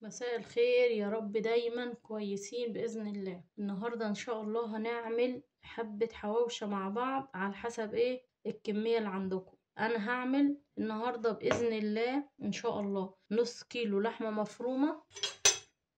مساء الخير، يا رب دايما كويسين بإذن الله. النهاردة إن شاء الله هنعمل حبة حواوشة مع بعض على حسب الكمية اللي عندكم. أنا هعمل النهاردة بإذن الله إن شاء الله نص كيلو لحمة مفرومة.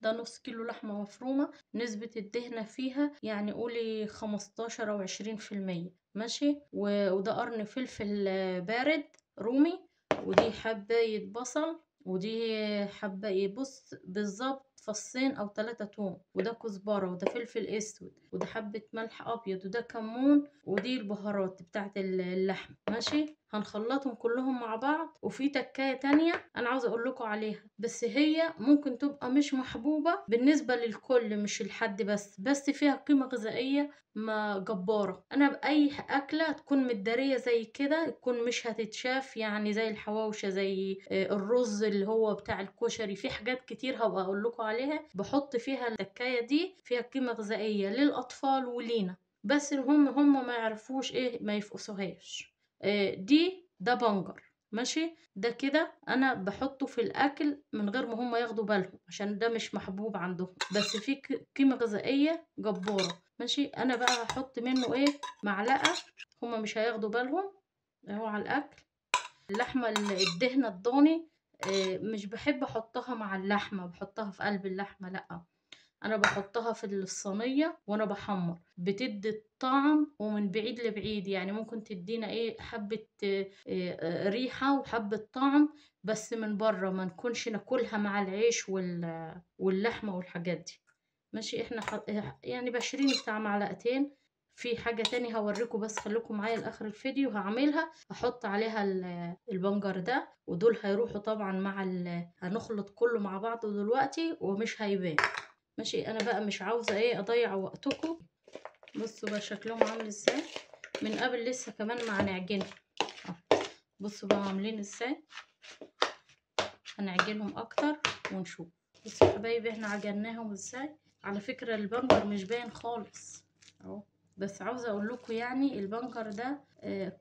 ده نص كيلو لحمة مفرومة، نسبة الدهنة فيها يعني قولي 15 أو 20%. ماشي. وده قرن فلفل بارد رومي، ودي حباية بصل، ودي حباية بص بالظبط فصين أو 3 توم، وده كزبرة، وده فلفل أسود، وده حبة ملح أبيض، وده كمون، ودي البهارات بتاعت اللحم. ماشي. هنخلطهم كلهم مع بعض. وفي تكاية تانية أنا عاوزة أقول لكم عليها، بس هي ممكن تبقى مش محبوبة بالنسبة للكل مش الحد، بس فيها قيمة غذائية ما جبارة. أنا بأي أكلة تكون مدارية زي كده تكون مش هتتشاف، يعني زي الحواوشة، زي الرز اللي هو بتاع الكشري، في حاجات كتير هبقى أقول لكم عليها بحط فيها التكاية دي، فيها قيمة غذائية للأطفال ولينا، بس هم ما يعرفوش ما يفقسوهاش. ده بنجر. ماشي. ده كده انا بحطه في الاكل من غير ما هم ياخدوا بالهم، عشان ده مش محبوب عندهم، بس فيه قيمة غذائية جبارة. ماشي. انا بقى هحط منه معلقة، هم مش هياخدوا بالهم اهو على الاكل. اللحمة الدهنة الضاني مش بحب احطها مع اللحمة، بحطها في قلب اللحمة، لا، انا بحطها في الصينية وانا بحمر، بتدي الطعم ومن بعيد لبعيد، يعني ممكن تدينا حبة ريحة وحبة طعم، بس من بره ما نكونش ناكلها مع العيش واللحمة والحاجات دي. ماشي. احنا يعني بشرين بتاع معلقتين. في حاجة تاني هوريكم، بس خليكم معايا لاخر الفيديو هعملها، هحط عليها البنجر ده، ودول هيروحوا طبعا مع هنخلط كله مع بعض دلوقتي ومش هيبان. ماشي. انا بقى مش عاوزه اضيع وقتكم. بصوا بقى شكلهم عامل ازاي من قبل لسه كمان ما هنعجنهم. بصوا بقى عاملين ازاي، هنعجنهم اكتر ونشوف. بصوا يا حبايبي احنا عجناهم ازاي. على فكره البنجر مش باين خالص اهو، بس عاوزه اقول لكم يعني البنجر ده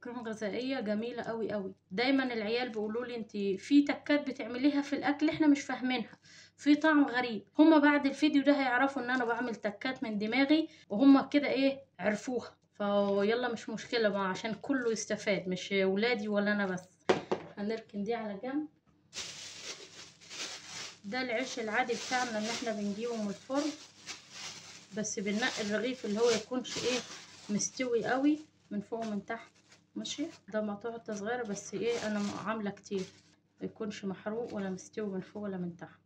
قيمه غذائيه جميله قوي قوي. دايما العيال بيقولوا لي انت في تكات بتعمليها في الاكل احنا مش فاهمينها، في طعم غريب. هما بعد الفيديو ده هيعرفوا ان انا بعمل تكات من دماغي، وهما كده عرفوها. فيلا مش مشكله بقى عشان كله يستفاد، مش ولادي ولا انا بس. هنركن دي على جنب. ده العيش العادي بتاعنا اللي احنا بنجيبه من الفرن، بس بننقي الرغيف اللي هو يكونش مستوي قوي من فوق ومن تحت. ماشي. ده مقطوعة صغيرة، بس انا عاملة كتير، ما يكونش محروق ولا مستوي من فوق ولا من تحت.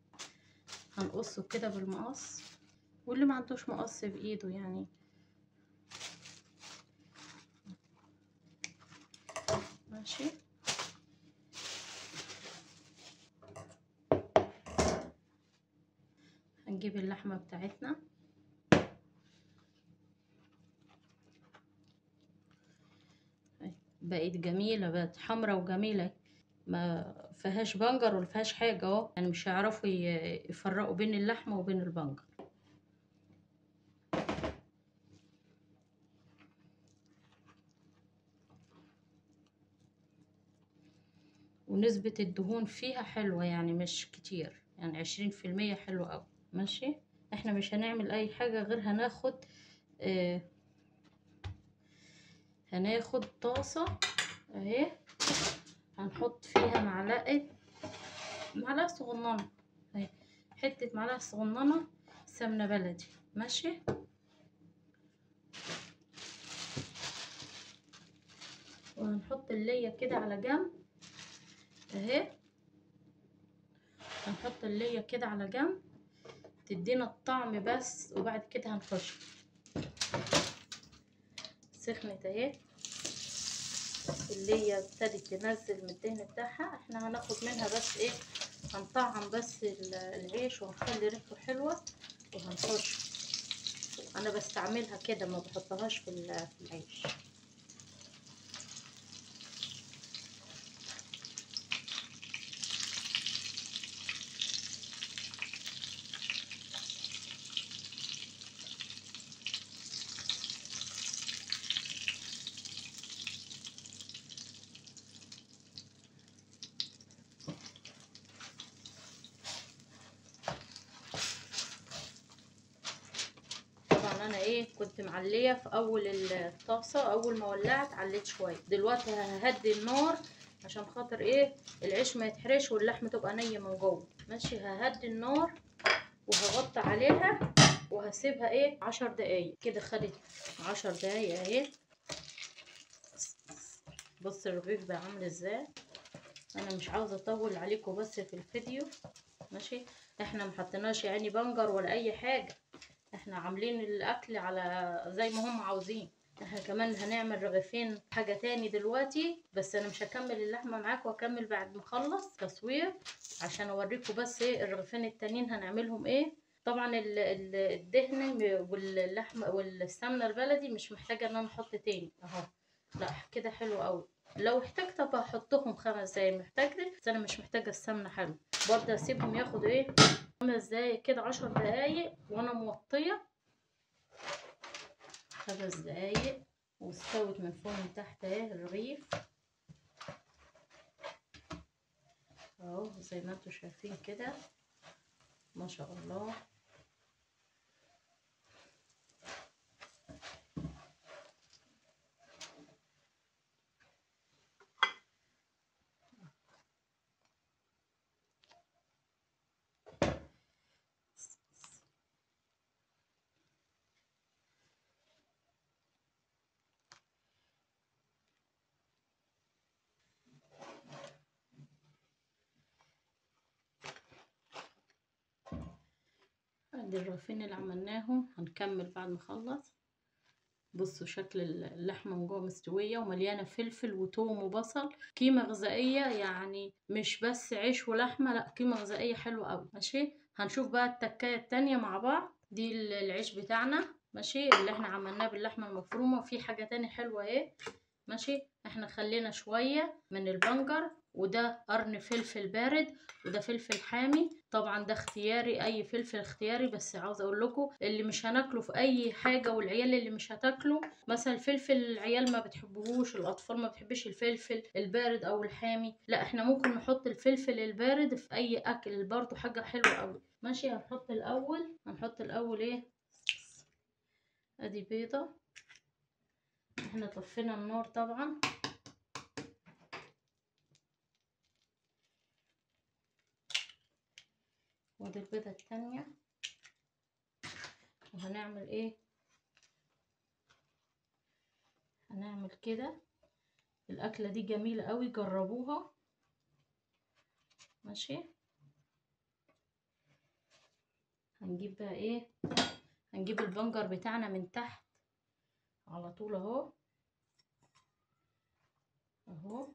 هنقصه كده بالمقص، واللي ما عندوش مقص بايده يعني. ماشي. هنجيب اللحمة بتاعتنا، بقت جميلة، بقت حمرا وجميلة، ما فيهاش بنجر ولا فيهاش حاجة اهو، يعني مش هيعرفوا يفرقوا بين اللحمة وبين البنجر. ونسبة الدهون فيها حلوة، يعني مش كتير، يعني 20% حلو اوي. ماشي. احنا مش هنعمل اي حاجة غير هناخد طاسة اهي، هنحط فيها معلقة صغننة اهي، حتة معلقة صغننة سمنة بلدي. ماشي. وهنحط اللية كده على جنب اهي، هنحط اللية كده على جنب تدينا الطعم بس، وبعد كده هنخش. سخنت اهي، اللي هي ابتدت تنزل من الدهن بتاعها، احنا هناخد منها بس هنطعم بس العيش وهنخلي ريحته حلوة وهنخش. انا بستعملها كده ما بحطهاش في العيش. ايه كنت معليه في اول الطاسه، اول ما ولعت عليت شويه. دلوقتي ههدي النار عشان خاطر ايه العيش ما يتحرش واللحمه تبقى نيه من جوه. ماشي، ههدي النار وهغطي عليها وهسيبها ايه 10 دقايق كده. خدت 10 دقايق اهي. بص الرغيف بقى عامل ازاي. انا مش عاوزه اطول عليكم بس في الفيديو. ماشي، احنا محطناش يعني بنجر ولا اي حاجه، احنا عاملين الاكل على زي ما هم عاوزين. احنا كمان هنعمل رغيفين حاجه تاني دلوقتي، بس انا مش هكمل اللحمه معاكم، واكمل بعد ما اخلص تصوير عشان اوريكم بس ايه الرغيفين التانيين هنعملهم ايه. طبعا الدهن واللحمه والسمنه البلدي مش محتاجه ان انا احط تاني اهو. لا كده حلو قوي. لو احتجت ابقى احطهم 5 دقايق محتاجه، بس انا مش محتاجه السمنه. حلو برضه اسيبهم ياخدوا ايه 5 دقايق كده، 10 دقايق وانا موطيه. 5 دقايق واستوت من فوق من تحت اهي الرغيف اهو زي ما انتوا شايفين كده ما شاء الله. ادي الرغيفين اللي عملناهم هنكمل بعد ما نخلص. بصوا شكل اللحمه من جوه مستويه ومليانه فلفل وثوم وبصل، قيمه غذائيه يعني مش بس عيش ولحمه، لا قيمه غذائيه حلوه قوي. ماشي، هنشوف بقى التكايه التانية مع بعض. دي العيش بتاعنا ماشي اللي احنا عملناه باللحمه المفرومه. وفي حاجه تانية حلوه اهي. ماشي، احنا خلينا شويه من البنجر، وده قرن فلفل بارد، وده فلفل حامي. طبعا ده اختياري، اي فلفل اختياري، بس عاوزه اقول لكم اللي مش هناكله في اي حاجه، والعيال اللي مش هتاكله مثلا الفلفل العيال ما بتحبوهوش، الاطفال ما بتحبش الفلفل البارد او الحامي، لا احنا ممكن نحط الفلفل البارد في اي اكل برضو حاجه حلوه قوي. ماشي، هنحط الاول ايه، ادي بيضه. احنا طفينا النار طبعا. ودي البيضه التانية. وهنعمل ايه، هنعمل كده. الاكله دي جميله قوي، جربوها. ماشي، هنجيب بقى ايه، هنجيب البنجر بتاعنا من تحت على طول اهو اهو.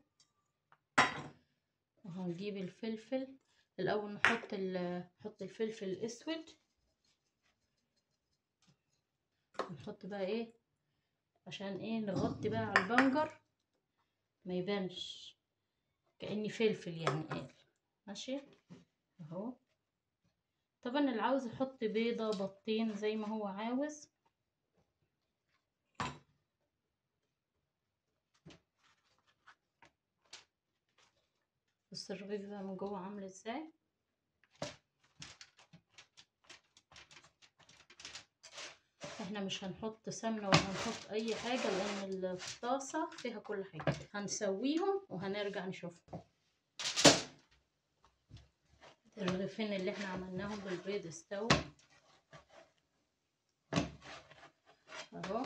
وهنجيب الفلفل الاول، نحط الفلفل الاسود. نحط بقى ايه عشان ايه نغطي بقى على البنجر ما يبانش كأني فلفل يعني ايه. ماشي اهو. طبعا اللي عاوز يحط بيضة بيضتين زي ما هو عاوز. بص الرغيف بقى من جوه عامل ازاي. احنا مش هنحط سمنة ولا هنحط اي حاجة لان الطاسة فيها كل حاجة. هنسويهم وهنرجع نشوفهم. الرغيفين اللي احنا عملناهم بالبيض استووا اهو.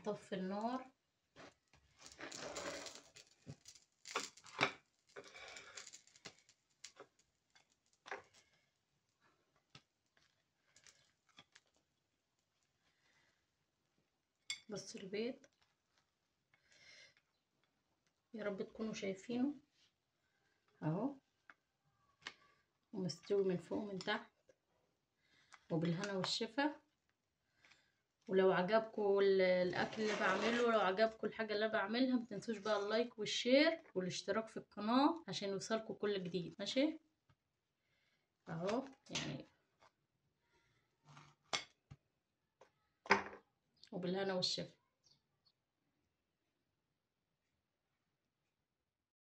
نطفي النار. بص البيض يا رب تكونوا شايفينه اهو، ومستوي من فوق ومن تحت، وبالهنا والشفا. ولو عجبكم الاكل اللي بعمله، لو عجبكم الحاجه اللي بعملها، ما تنسوش بقى اللايك والشير والاشتراك في القناه عشان يوصلكم كل جديد. ماشي اهو يعني، وبالهنا والشفا.